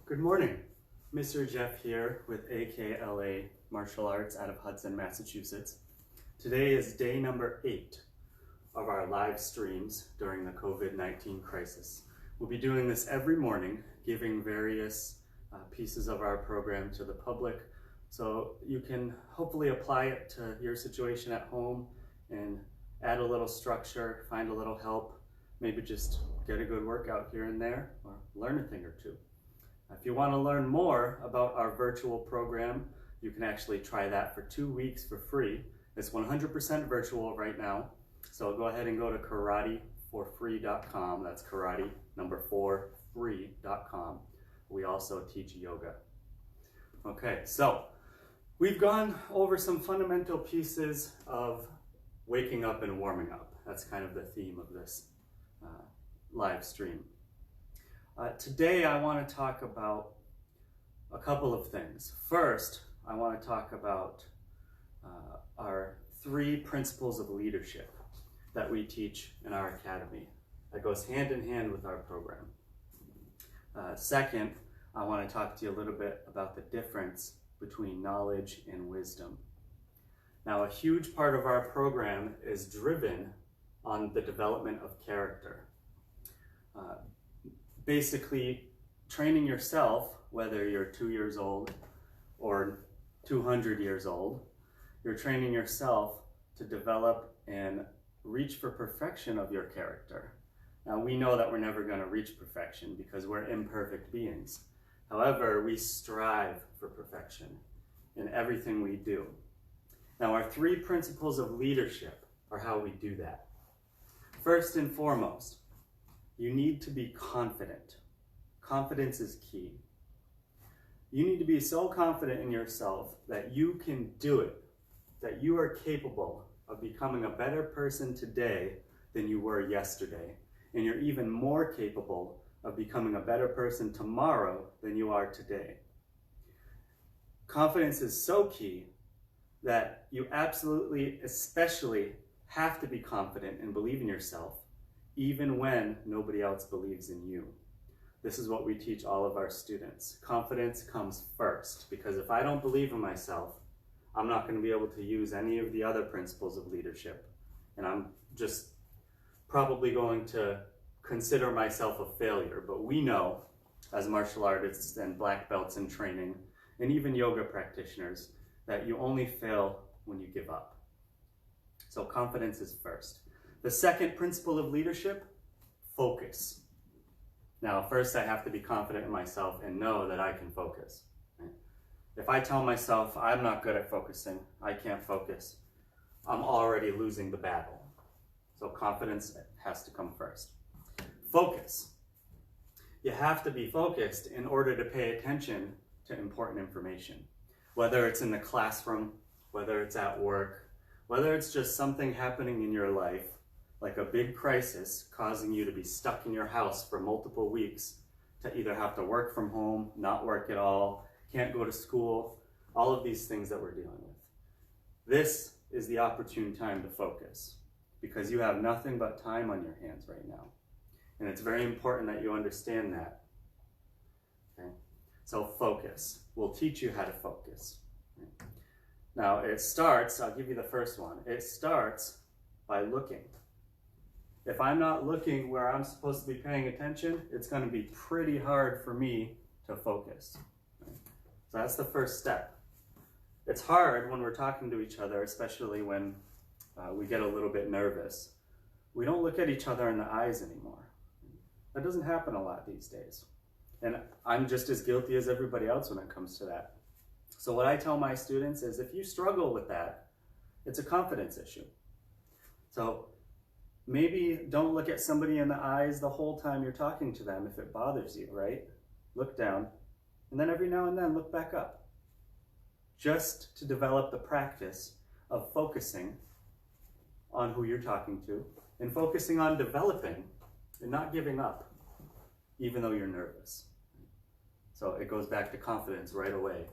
Good morning. Mr. Jeff here with AKLA Martial Arts out of Hudson, Massachusetts. Today is day number 8 of our live streams during the COVID-19 crisis. We'll be doing this every morning, giving various pieces of our program to the public so you can hopefully apply it to your situation at home and add a little structure, find a little help, maybe just get a good workout here and there or learn a thing or two. If you want to learn more about our virtual program, you can actually try that for 2 weeks for free. It's 100% virtual right now. So go ahead and go to karateforfree.com. That's karate number 4 free.com. We also teach yoga. Okay, so we've gone over some fundamental pieces of waking up and warming up. That's kind of the theme of this live stream. Today I want to talk about a couple of things. First, I want to talk about our 3 principles of leadership that we teach in our academy. That goes hand in hand with our program. Second, I want to talk to you a little bit about the difference between knowledge and wisdom. Now, a huge part of our program is driven on the development of character. Basically, training yourself, whether you're 2 years old or 200 years old, you're training yourself to develop and reach for perfection of your character. Now, we know that we're never going to reach perfection because we're imperfect beings. However, we strive for perfection in everything we do. Now, our 3 principles of leadership are how we do that. First and foremost, you need to be confident. Confidence is key. You need to be so confident in yourself that you can do it, that you are capable of becoming a better person today than you were yesterday. And you're even more capable of becoming a better person tomorrow than you are today. Confidence is so key that you absolutely, especially, have to be confident and believe in yourself, even when nobody else believes in you. This is what we teach all of our students. Confidence comes first, because if I don't believe in myself, I'm not going to be able to use any of the other principles of leadership. And I'm just probably going to consider myself a failure. But we know, as martial artists and black belts in training, and even yoga practitioners, that you only fail when you give up. So confidence is first. The second principle of leadership, focus. Now, first I have to be confident in myself and know that I can focus. Right? If I tell myself I'm not good at focusing, I can't focus, I'm already losing the battle. So confidence has to come first. Focus. You have to be focused in order to pay attention to important information. Whether it's in the classroom, whether it's at work, whether it's just something happening in your life, like a big crisis causing you to be stuck in your house for multiple weeks, to either have to work from home, not work at all, can't go to school, all of these things that we're dealing with. This is the opportune time to focus because you have nothing but time on your hands right now. And it's very important that you understand that. Okay? So focus. We'll teach you how to focus. Right? Now it starts, I'll give you the first one. It starts by looking. If I'm not looking where I'm supposed to be paying attention, it's going to be pretty hard for me to focus. Right? So that's the first step. It's hard when we're talking to each other, especially when we get a little bit nervous. We don't look at each other in the eyes anymore. That doesn't happen a lot these days. And I'm just as guilty as everybody else when it comes to that. So what I tell my students is if you struggle with that, it's a confidence issue. So maybe don't look at somebody in the eyes the whole time you're talking to them if it bothers you, right? Look down, and then every now and then look back up. Just to develop the practice of focusing on who you're talking to and focusing on developing and not giving up, even though you're nervous. So it goes back to confidence right away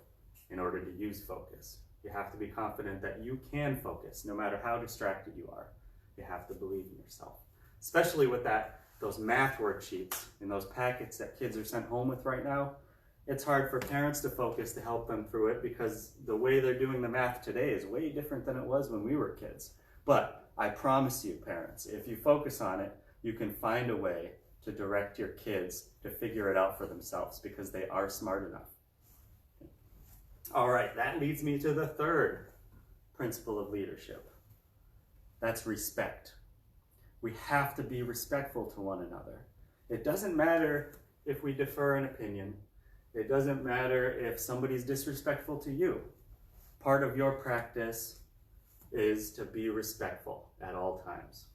in order to use focus. You have to be confident that you can focus no matter how distracted you are. You have to believe in yourself, especially with those math worksheets and those packets that kids are sent home with right now. it's hard for parents to focus to help them through it because the way they're doing the math today is way different than it was when we were kids. But I promise you, parents, if you focus on it, you can find a way to direct your kids to figure it out for themselves because they are smart enough. All right, that leads me to the third principle of leadership. That's respect. We have to be respectful to one another. It doesn't matter if we differ in opinion. It doesn't matter if somebody's disrespectful to you. Part of your practice is to be respectful at all times.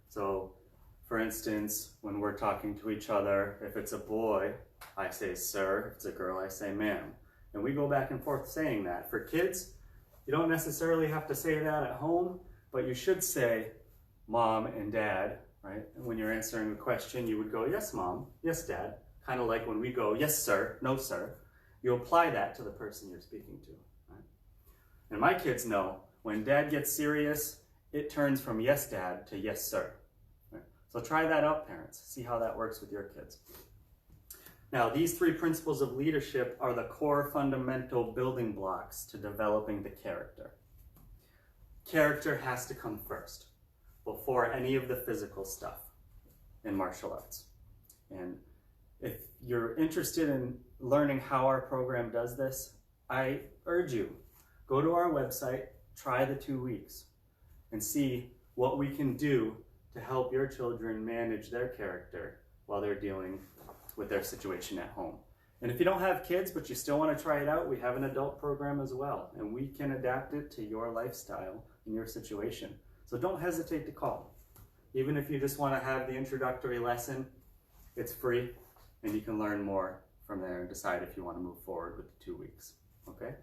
So, for instance, when we're talking to each other, if it's a boy, I say sir. If it's a girl, I say ma'am. And we go back and forth saying that. For kids, you don't necessarily have to say that at home, but you should say mom and dad, right? And when you're answering a question, you would go, yes, mom, yes, dad. Kind of like when we go, yes, sir, no, sir. You apply that to the person you're speaking to, right? And my kids know when dad gets serious, it turns from yes, dad to yes, sir. Right? So try that out, parents. See how that works with your kids. Now, these three principles of leadership are the core fundamental building blocks to developing the character. Character has to come first before any of the physical stuff in martial arts. And if you're interested in learning how our program does this, I urge you, go to our website, try the 2 weeks, and see what we can do to help your children manage their character while they're dealing with their situation at home. And if you don't have kids, but you still want to try it out, we have an adult program as well, and we can adapt it to your lifestyle and your situation. So don't hesitate to call. Even if you just want to have the introductory lesson, it's free, and you can learn more from there and decide if you want to move forward with the 2 weeks, okay?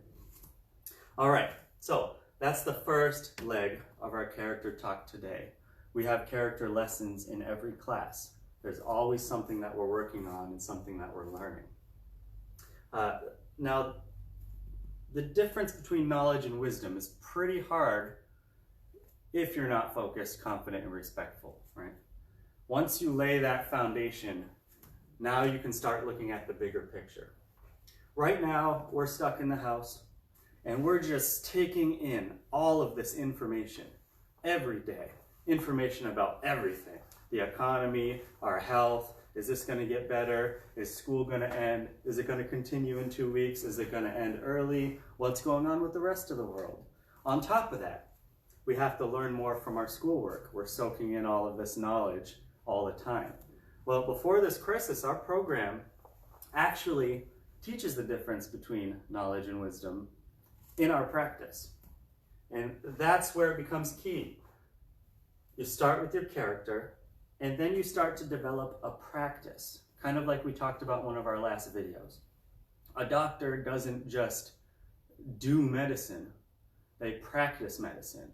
All right, so that's the first leg of our character talk today. We have character lessons in every class. There's always something that we're working on and something that we're learning. Now, the difference between knowledge and wisdom is pretty hard if you're not focused, confident, and respectful, right? Once you lay that foundation, now you can start looking at the bigger picture. Right now, we're stuck in the house, and we're just taking in all of this information every day. Information about everything. The economy, our health. Is this going to get better? Is school going to end? Is it going to continue in 2 weeks? Is it going to end early? What's going on with the rest of the world? On top of that, we have to learn more from our schoolwork. We're soaking in all of this knowledge all the time. Well, before this crisis, our program actually teaches the difference between knowledge and wisdom in our practice. And that's where it becomes key. You start with your character, and then you start to develop a practice, kind of like we talked about in one of our last videos. A doctor doesn't just do medicine, they practice medicine.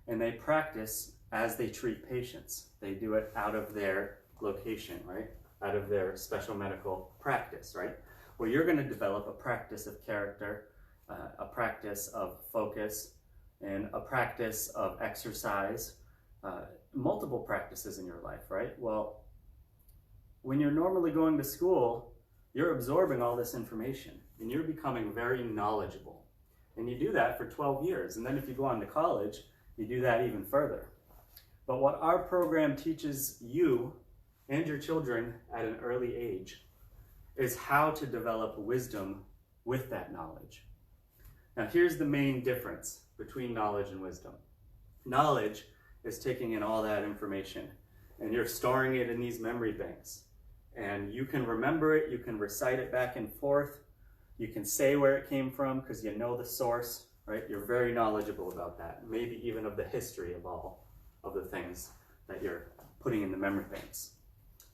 And they practice as they treat patients. They do it out of their location, right? Out of their special medical practice, right? Well, you're going to develop a practice of character, a practice of focus, and a practice of exercise, multiple practices in your life, right? Well, when you're normally going to school, you're absorbing all this information and you're becoming very knowledgeable. And you do that for 12 years. And then if you go on to college, you do that even further. But what our program teaches you and your children at an early age is how to develop wisdom with that knowledge. Now, here's the main difference between knowledge and wisdom. Knowledge is taking in all that information and you're storing it in these memory banks. And you can remember it, you can recite it back and forth, you can say where it came from because you know the source, right? You're very knowledgeable about that, maybe even of the history of all of the things that you're putting in the memory banks.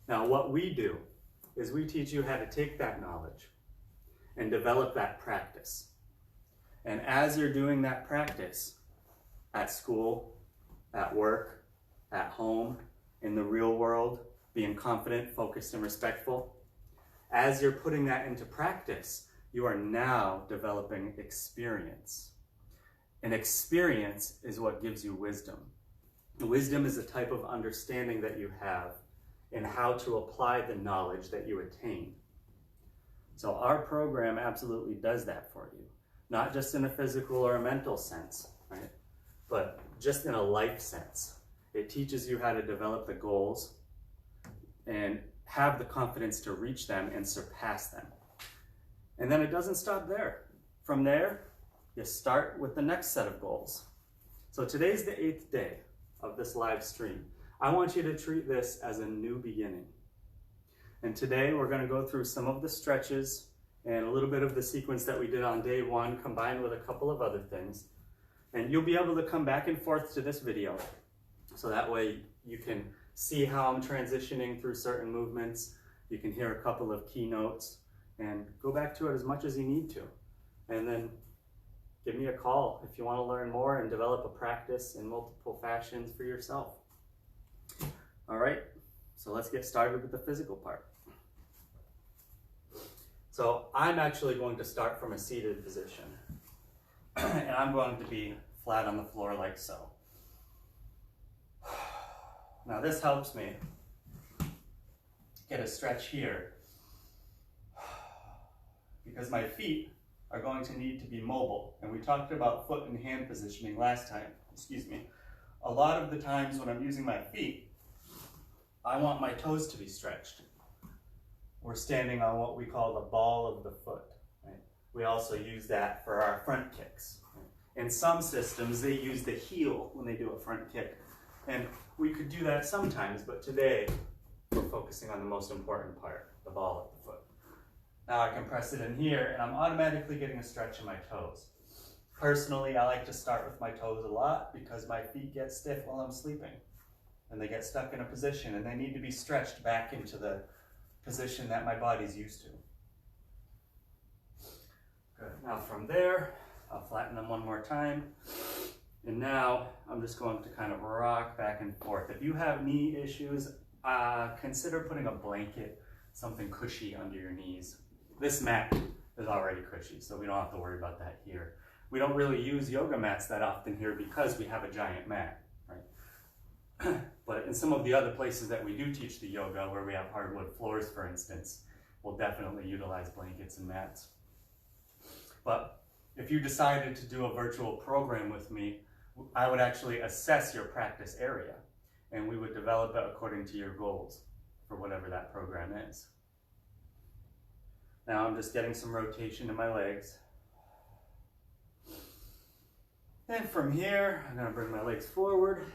Now, what we do is we teach you how to take that knowledge and develop that practice. And as you're doing that practice at school, at work, at home, in the real world, being confident, focused, and respectful, as you're putting that into practice, you are now developing experience. And experience is what gives you wisdom. Wisdom is a type of understanding that you have in how to apply the knowledge that you attain. So our program absolutely does that for you. Not just in a physical or a mental sense, right? But just in a life sense. It teaches you how to develop the goals and have the confidence to reach them and surpass them. And then it doesn't stop there. From there, you start with the next set of goals. So today's the 8th day of this live stream. I want you to treat this as a new beginning. And today we're going to go through some of the stretches and a little bit of the sequence that we did on day 1 combined with a couple of other things. And you'll be able to come back and forth to this video. So that way you can see how I'm transitioning through certain movements. You can hear a couple of keynotes and go back to it as much as you need to. And then give me a call if you want to learn more and develop a practice in multiple fashions for yourself. All right, so let's get started with the physical part. So I'm actually going to start from a seated position. And I'm going to be flat on the floor like so. Now this helps me get a stretch here because my feet are going to need to be mobile. And we talked about foot and hand positioning last time, A lot of the times when I'm using my feet, I want my toes to be stretched. We're standing on what we call the ball of the foot. Right? We also use that for our front kicks. In some systems, they use the heel when they do a front kick. And we could do that sometimes, but today we're focusing on the most important part, the ball of the foot. Now I can press it in here and I'm automatically getting a stretch in my toes. Personally, I like to start with my toes a lot because my feet get stiff while I'm sleeping. And they get stuck in a position and they need to be stretched back into the position that my body's used to. Good. Now from there, I'll flatten them one more time. And now I'm just going to kind of rock back and forth. If you have knee issues, consider putting a blanket, something cushy under your knees. This mat is already cushy, so we don't have to worry about that here. We don't really use yoga mats that often here because we have a giant mat, right? But in some of the other places that we do teach the yoga, where we have hardwood floors, for instance, we'll definitely utilize blankets and mats. But if you decided to do a virtual program with me, I would actually assess your practice area and we would develop it according to your goals for whatever that program is. Now I'm just getting some rotation in my legs. And from here, I'm going to bring my legs forward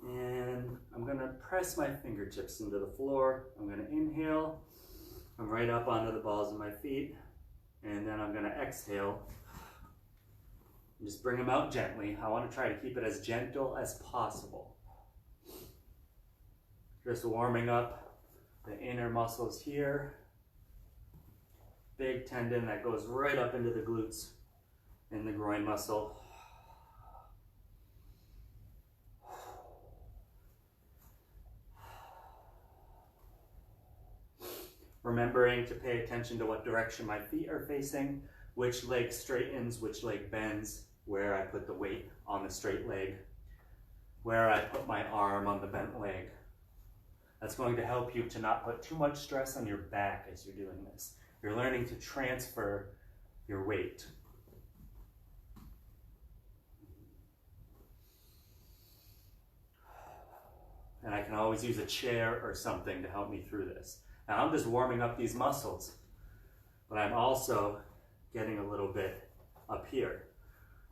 and I'm going to press my fingertips into the floor. I'm going to inhale, come right up onto the balls of my feet, and then I'm going to exhale. Just bring them out gently. I want to try to keep it as gentle as possible. Just warming up the inner muscles here. Big tendon that goes right up into the glutes and the groin muscle. Remembering to pay attention to what direction my feet are facing, which leg straightens, which leg bends, where I put the weight on the straight leg, where I put my arm on the bent leg. That's going to help you to not put too much stress on your back as you're doing this. You're learning to transfer your weight. And I can always use a chair or something to help me through this. Now I'm just warming up these muscles, but I'm also getting a little bit up here.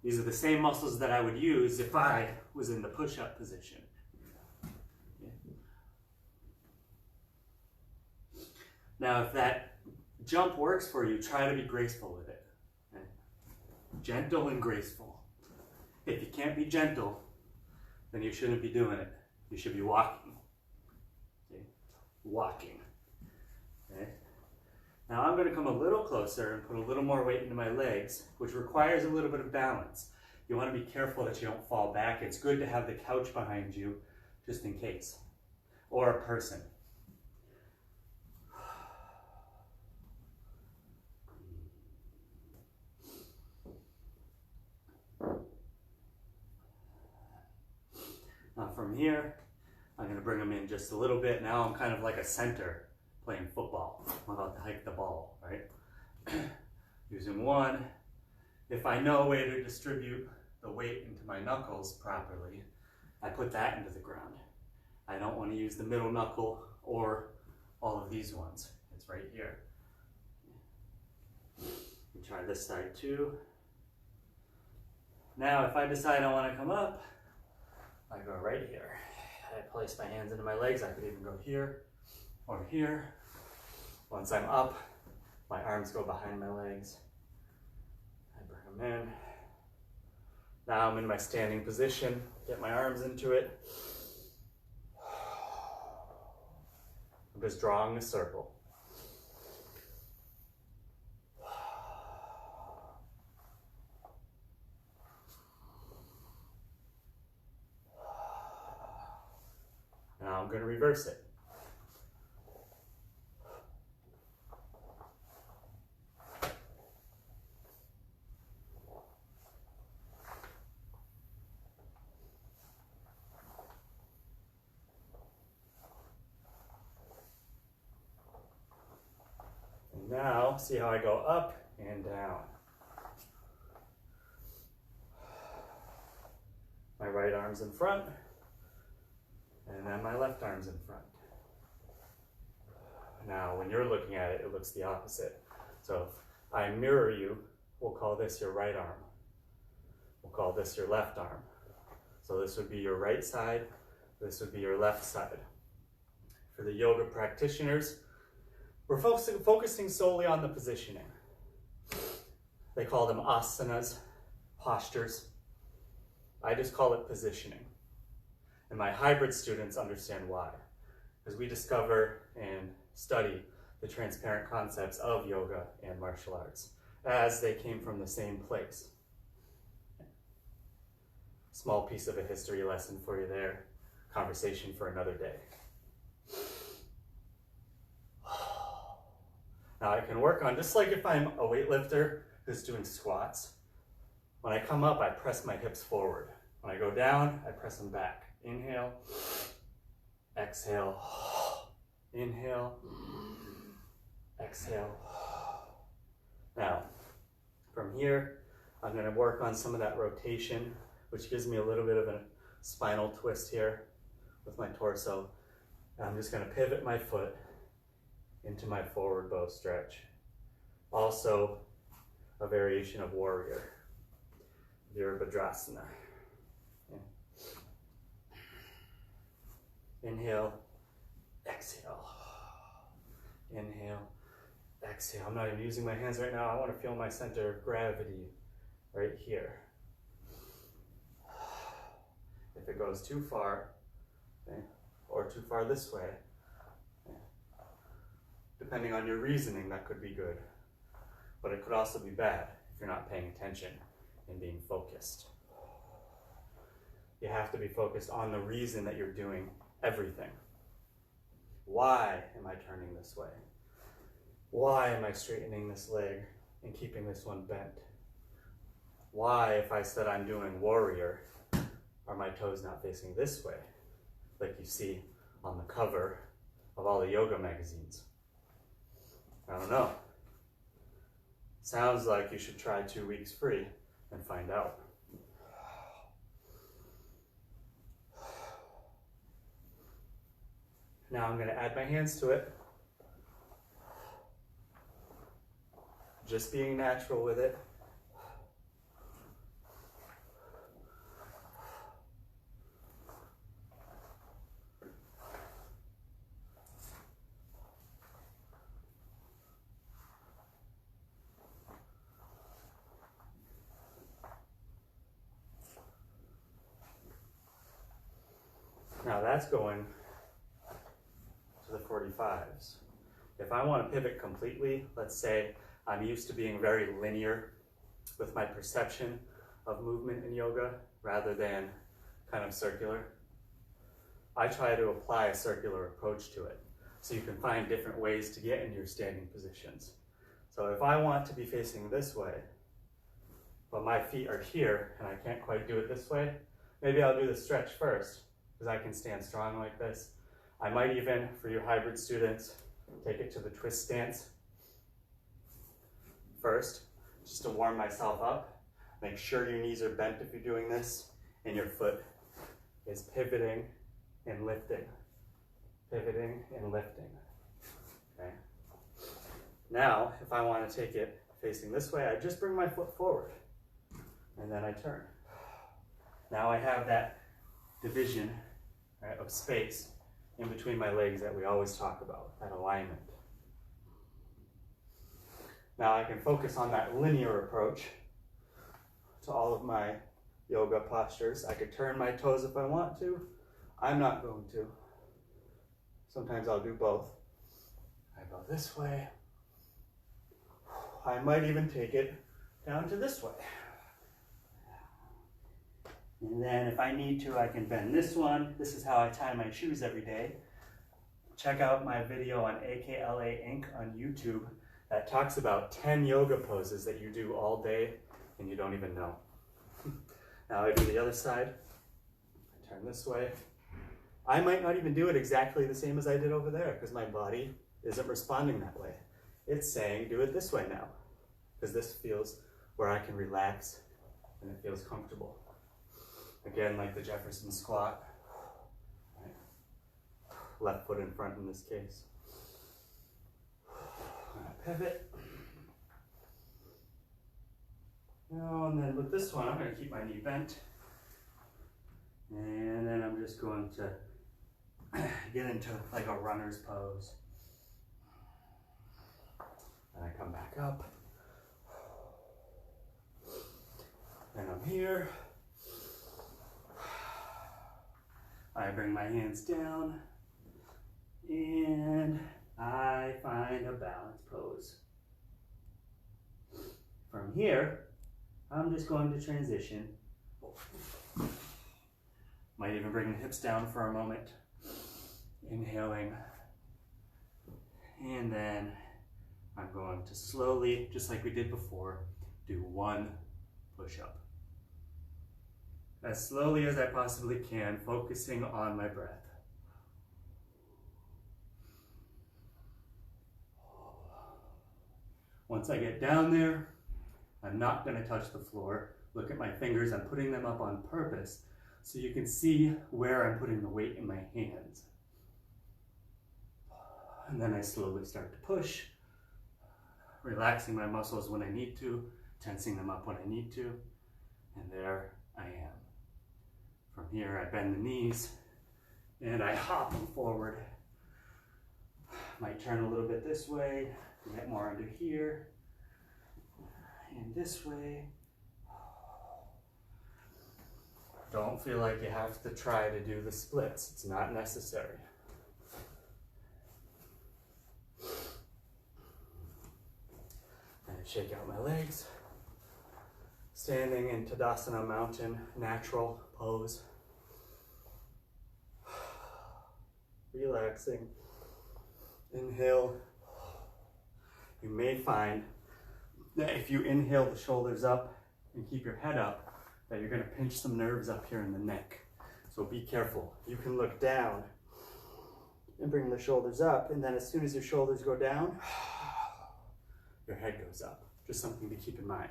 These are the same muscles that I would use if I was in the push-up position. Now, if that jump works for you, try to be graceful with it. Okay? Gentle and graceful. If you can't be gentle, then you shouldn't be doing it. You should be walking. Okay? Walking. Okay? Now I'm going to come a little closer and put a little more weight into my legs, which requires a little bit of balance. You want to be careful that you don't fall back. It's good to have the couch behind you, just in case. Or a person. Now from here, I'm going to bring them in just a little bit. Now I'm kind of like a center playing football. I'm about to hike the ball, right? Using one, if I know a way to distribute the weight into my knuckles properly, I put that into the ground. I don't want to use the middle knuckle or all of these ones. It's right here. We try this side too. Now, if I decide I want to come up, I go right here. I place my hands into my legs. I could even go here or here. Once I'm up, my arms go behind my legs. I bring them in. Now I'm in my standing position. Get my arms into it. I'm just drawing a circle. Now I'm going to reverse it. And now, see how I go up and down. My right arm's in front. And then my left arm's in front. Now, when you're looking at it, it looks the opposite. So if I mirror you, we'll call this your right arm. We'll call this your left arm. So this would be your right side. This would be your left side. For the yoga practitioners, we're focusing solely on the positioning. They call them asanas, postures. I just call it positioning. And my hybrid students understand why, because we discover and study the transparent concepts of yoga and martial arts as they came from the same place. Small piece of a history lesson for you there. Conversation for another day. Now I can work on, just like if I'm a weightlifter who's doing squats, when I come up, I press my hips forward. When I go down, I press them back. Inhale, exhale, inhale, exhale. Now, from here, I'm going to work on some of that rotation, which gives me a little bit of a spinal twist here with my torso. And I'm just going to pivot my foot into my forward bow stretch. Also, a variation of warrior, Virabhadrasana. Inhale, exhale, inhale, exhale. I'm not even using my hands right now. I want to feel my center of gravity right here. If it goes too far, okay, or too far this way, okay, depending on your reasoning, that could be good. But it could also be bad if you're not paying attention and being focused. You have to be focused on the reason that you're doing everything. Why am I turning this way? Why am I straightening this leg and keeping this one bent? Why, if I said I'm doing warrior, are my toes not facing this way, like you see on the cover of all the yoga magazines? I don't know. Sounds like you should try 2 weeks free and find out. Now I'm going to add my hands to it. Just being natural with it. Now that's going to the 45s. If I want to pivot completely, let's say I'm used to being very linear with my perception of movement in yoga rather than kind of circular, I try to apply a circular approach to it. So you can find different ways to get into your standing positions. So if I want to be facing this way, but my feet are here and I can't quite do it this way, maybe I'll do the stretch first because I can stand strong like this. I might even, for you hybrid students, Take it to the twist stance. First, just to warm myself up, make sure your knees are bent if you're doing this, and your foot is pivoting and lifting. Pivoting and lifting. Okay. Now, if I want to take it facing this way, I just bring my foot forward, and then I turn. Now I have that division, right, of space in between my legs that we always talk about, that alignment. Now I can focus on that linear approach to all of my yoga postures. I could turn my toes if I want to. I'm not going to. Sometimes I'll do both. I go this way. I might even take it down to this way. And then if I need to, I can bend this one. This is how I tie my shoes every day. Check out my video on AKLA Inc. on YouTube that talks about 10 yoga poses that you do all day and you don't even know. Now I do the other side. I turn this way. I might not even do it exactly the same as I did over there because my body isn't responding that way. It's saying, do it this way now, because this feels where I can relax and it feels comfortable. Again, like the Jefferson squat, right? Left foot in front in this case. Pivot. Now, and then with this one, I'm going to keep my knee bent. And then I'm just going to get into like a runner's pose. And I come back up. And I'm here. I bring my hands down. And I find a balance pose. From here, I'm just going to transition. Might even bring the hips down for a moment. Inhaling. And then I'm going to slowly, just like we did before, do one push-up. As slowly as I possibly can, focusing on my breath. Once I get down there, I'm not going to touch the floor. Look at my fingers, I'm putting them up on purpose so you can see where I'm putting the weight in my hands. And then I slowly start to push, relaxing my muscles when I need to, tensing them up when I need to, and there I am. From here, I bend the knees, and I hop them forward. Might turn a little bit this way, get more under here, and this way. Don't feel like you have to try to do the splits. It's not necessary. And shake out my legs. Standing in Tadasana Mountain, natural pose. Relaxing. Inhale. You may find that if you inhale the shoulders up and keep your head up, that you're going to pinch some nerves up here in the neck. So be careful. You can look down and bring the shoulders up, and then as soon as your shoulders go down, your head goes up. Just something to keep in mind.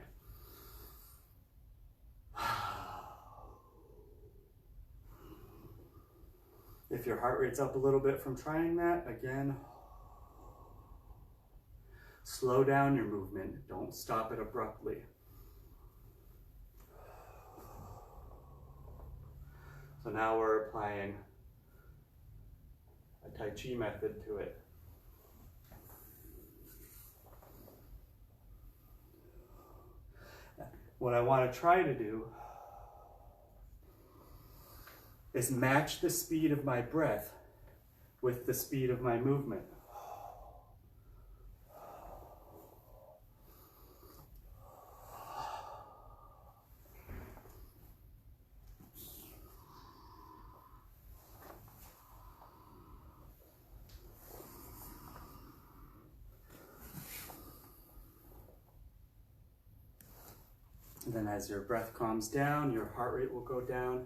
If your heart rate's up a little bit from trying that, again, slow down your movement. Don't stop it abruptly. So now we're applying a Tai Chi method to it. What I want to try to do is match the speed of my breath with the speed of my movement. And then as your breath calms down, your heart rate will go down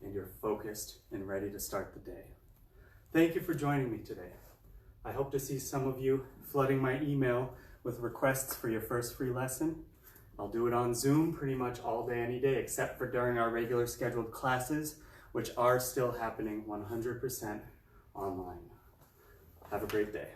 and you're focused and ready to start the day. Thank you for joining me today. I hope to see some of you flooding my email with requests for your first free lesson. I'll do it on Zoom pretty much all day, any day, except for during our regular scheduled classes, which are still happening 100% online. Have a great day.